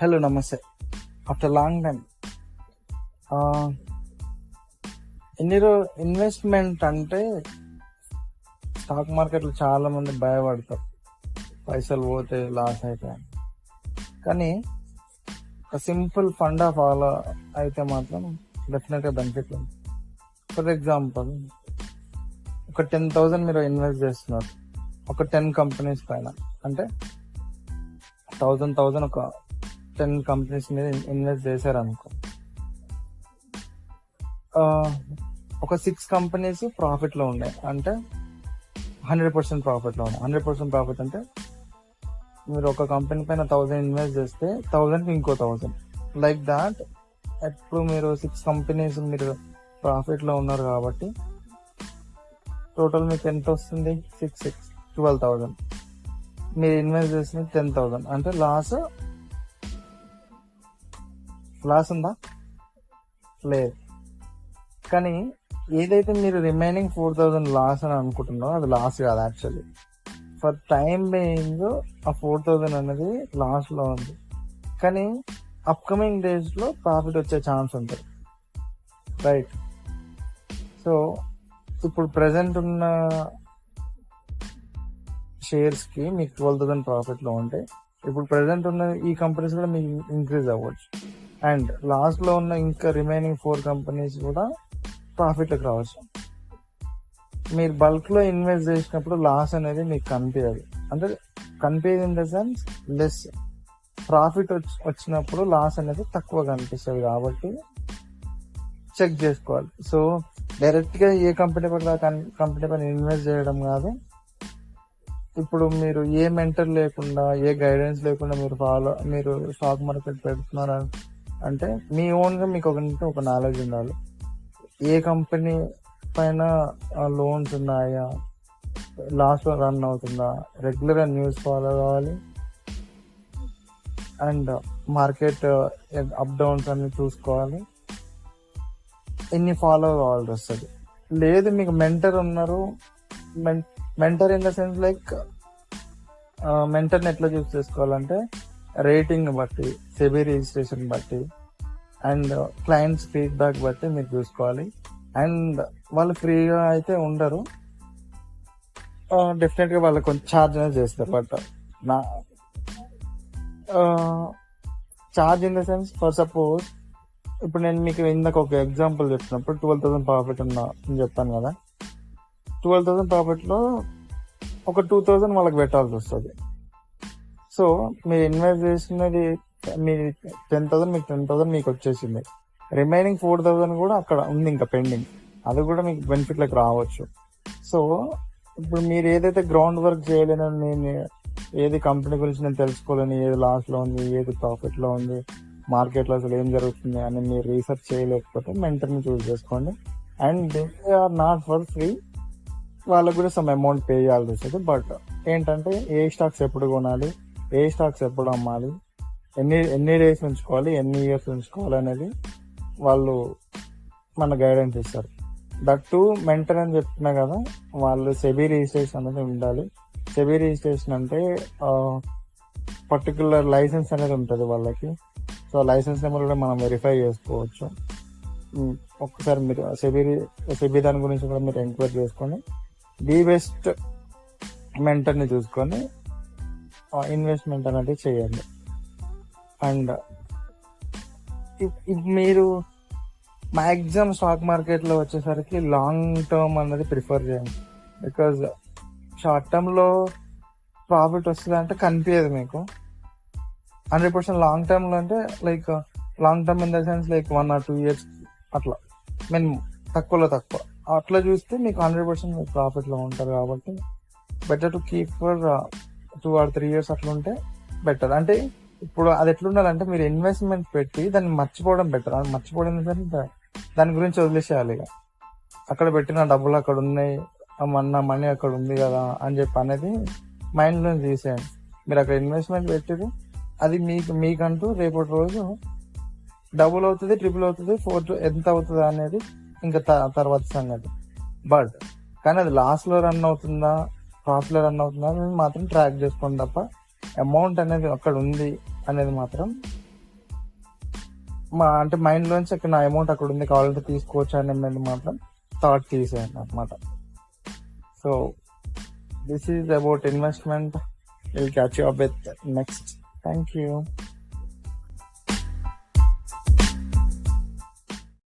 Hello, నమస్తే. After long time investment అంటే stock మార్కెట్లో చాలా మంది భయపడతారు, పైసలు పోతే లాస్ అయితే. కానీ ఒక సింపుల్ ఫండా ఫాలో అయితే మాత్రం డెఫినెట్గా బెనిఫిట్ ఉంది. ఫర్ ఎగ్జాంపుల్, ఒక 10,000 మీరు ఇన్వెస్ట్ చేస్తున్నారు ఒక 10 కంపెనీస్ పైన. అంటే 1,000 ఒక 10 కంపెనీస్ మీద ఇన్వెస్ట్ చేశారనుకో, ఒక 6 కంపెనీస్ ప్రాఫిట్లో ఉన్నాయి. అంటే 100% ప్రాఫిట్లో ఉన్నాయి. 100% ప్రాఫిట్ అంటే మీరు ఒక కంపెనీ పైన 1,000 ఇన్వెస్ట్ చేస్తే 1,000కి ఇంకో 1,000, లైక్ దాట్. ఎప్పుడు మీరు 6 కంపెనీస్ మీరు ప్రాఫిట్లో ఉన్నారు కాబట్టి టోటల్ మీకు ఎంత వస్తుంది? 12,000. మీరు ఇన్వెస్ట్ చేసింది 10,000. అంటే లాస్ ఉందా? లేదు. కానీ ఏదైతే మీరు రిమైనింగ్ 4,000 లాస్ అని అనుకుంటున్నారో అది లాస్ కాదు. యాక్చువల్లీ ఫర్ టైం బీయింగ్ ఆ 4,000 అనేది లాస్ లో ఉంది. కానీ అప్కమింగ్ డేస్ లో ప్రాఫిట్ వచ్చే ఛాన్స్ ఉంటుంది, రైట్? సో ఇప్పుడు ప్రెసెంట్ ఉన్న షేర్స్ కి మీకు 12,000 ప్రాఫిట్ లో ఉంటే, ఇప్పుడు ప్రెసెంట్ ఉన్న ఈ కంపెనీస్ కూడా మీకు ఇంక్రీజ్ అవ్వచ్చు. అండ్ లాస్ట్ లో ఉన్న ఇంకా రిమైనింగ్ 4 కంపెనీస్ కూడా ప్రాఫిట్కి రావచ్చు. మీరు బల్క్ లో ఇన్వెస్ట్ చేసినప్పుడు లాస్ అనేది మీకు కనిపించదు. అంటే కనిపించదు in the sense less. Profit వచ్చినప్పుడు లాస్ అనేది తక్కువ కనిపిస్తుంది. కాబట్టి చెక్ చేసుకోవాలి. సో డైరెక్ట్ గా ఏ కంపెనీ పైన ఇన్వెస్ట్ చేయడం కాదు. ఇప్పుడు మీరు ఏ మెంటర్ లేకుండా, ఏ గైడెన్స్ లేకుండా మీరు స్టాక్ మార్కెట్ పెడుతున్నారు అంటే మీ ఓన్ గా మీకు ఒక నాలెడ్జ్ ఉండాలి. ఏ కంపెనీ పైన లోన్స్ ఉన్నాయా, లాస్ట్ లో రన్ అవుతుందా, రెగ్యులర్ గా న్యూస్ ఫాలో కావాలి. అండ్ మార్కెట్ అప్ డౌన్స్ అన్ని చూసుకోవాలి. ఇన్ని ఫాలో కావాల్సి వస్తుంది. లేదు మీకు మెంటర్ ఉన్నారు, mentor in the sense like మెంటర్ని ఎట్లా చూస్ చేసుకోవాలంటే రేటింగ్ బట్టి, సెబీ రిజిస్ట్రేషన్ బట్టి అండ్ క్లయింట్స్ ఫీడ్బ్యాక్ బట్టి మీరు చూసుకోవాలి. అండ్ వాళ్ళు ఫ్రీగా అయితే ఉండరు, డెఫినెట్ గా వాళ్ళు కొంచెం ఛార్జ్ అనేది చేస్తారు. బట్ నా charge in the sense, for suppose ఇప్పుడు నేను మీకు ఇందాక ఒక ఎగ్జాంపుల్ చెప్పినప్పుడు 12,000 ప్రాఫిట్ అని చెప్పాను కదా. 12,000 ప్రాఫిట్ లో ఒక 2,000 వాళ్ళకి పెట్టాల్సి వస్తుంది. సో మీరు ఇన్వెస్ట్ చేసినది మీ 10,000, మీకు 10,000 మీకు వచ్చేసింది. రిమైనింగ్ 4,000 కూడా అక్కడ ఉంది ఇంకా పెండింగ్. అది కూడా మీకు బెనిఫిట్ లకి రావచ్చు. సో ఇప్పుడు మీరు ఏదైతే గ్రౌండ్ వర్క్ చేయలేనని, నేను ఏది కంపెనీ గురించి నేను తెలుసుకోలేని, ఏది లాస్ లో ఉంది, ఏది ప్రాఫిట్ లో ఉంది, మార్కెట్ లో అసలు ఏం జరుగుతుంది అని మీరు రీసెర్చ్ చేయలేకపోతే మెంటర్ని చూస్ చేసుకోండి. And they are not for free. వాళ్ళకు కూడా సమ్ అమౌంట్ పే చేయాల్సి వస్తుంది. బట్ ఏంటంటే ఏ స్టాక్స్ ఎప్పుడు కొనాలి, ఏ స్టాక్స్ ఎప్పుడు అమ్మాలి, ఎన్ని డేస్ ఉంచుకోవాలి, ఎన్ని ఇయర్స్ ఉంచుకోవాలి అనేది వాళ్ళు మన గైడెన్స్ ఇస్తారు. దట్ టు మెంటర్ అని చెప్తున్నా కదా, వాళ్ళు సెబీ రిజిస్ట్రేషన్ అనేది ఉండాలి. సెబీ రిజిస్ట్రేషన్ అంటే పర్టికులర్ లైసెన్స్ అనేది ఉంటుంది వాళ్ళకి. సో లైసెన్స్ నెంబర్ కూడా మనం వెరిఫై చేసుకోవచ్చు. ఒక్కసారి మీరు సెబీ దాని గురించి కూడా మీరు ఎంక్వైరీ చేసుకొని ది బెస్ట్ మెంటర్ని చూసుకొని ఇన్వెస్ట్మెంట్ అనేది చేయండి. అండ్ మీరు మ్యాక్సిమం స్టాక్ మార్కెట్లో వచ్చేసరికి లాంగ్ టర్మ్ అనేది ప్రిఫర్ చేయండి. బికాజ్ షార్ట్ టర్మ్ లో ప్రాఫిట్ వస్తుంది అంటే కనిపించదు మీకు. 100% లాంగ్ టర్మ్ లో అంటే like long term in the sense like 1 or 2 years అట్లా, మినిమం తక్కువలో తక్కువ అట్లా చూస్తే మీకు 100% మీకు ప్రాఫిట్ లో ఉంటారు. కాబట్టి better to keep for 2 or 3 years అట్లా ఉంటే బెటర్. అంటే ఇప్పుడు అది ఎట్లుండాలంటే మీరు ఇన్వెస్ట్మెంట్ పెట్టి దాన్ని మర్చిపోవడం బెటర్. అది మర్చిపోవడం దాని గురించి వదిలేసేయాలి. ఇక అక్కడ పెట్టిన డబ్బులు అక్కడ ఉన్నాయి, మన మనీ అక్కడ ఉంది కదా అని చెప్పి అనేది మైండ్ లో తీసేయండి. మీరు అక్కడ ఇన్వెస్ట్మెంట్ పెట్టింది అది మీకంటూ రేపటి రోజు డబుల్ అవుతుంది, ట్రిపుల్ అవుతుంది, 4 ఎంత అవుతుంది అనేది ఇంకా తర్వాత సంగతి. బట్ కానీ అది లాస్ లో రన్ అవుతుందా, ప్రాఫిట్ లో రన్ అవుతుందా అనేది మాత్రం ట్రాక్ చేసుకోండి తప్ప అమౌంట్ అనేది అక్కడ ఉంది అనేది మాత్రం అంటే మైండ్ లోంచి అక్కడ నా అమౌంట్ అక్కడ ఉంది కావాలంటే తీసుకోవచ్చు అనే మీద మాత్రం థాట్ తీసేయండి అనమాట. So this is about investment. Will catch you up with next. Thank you.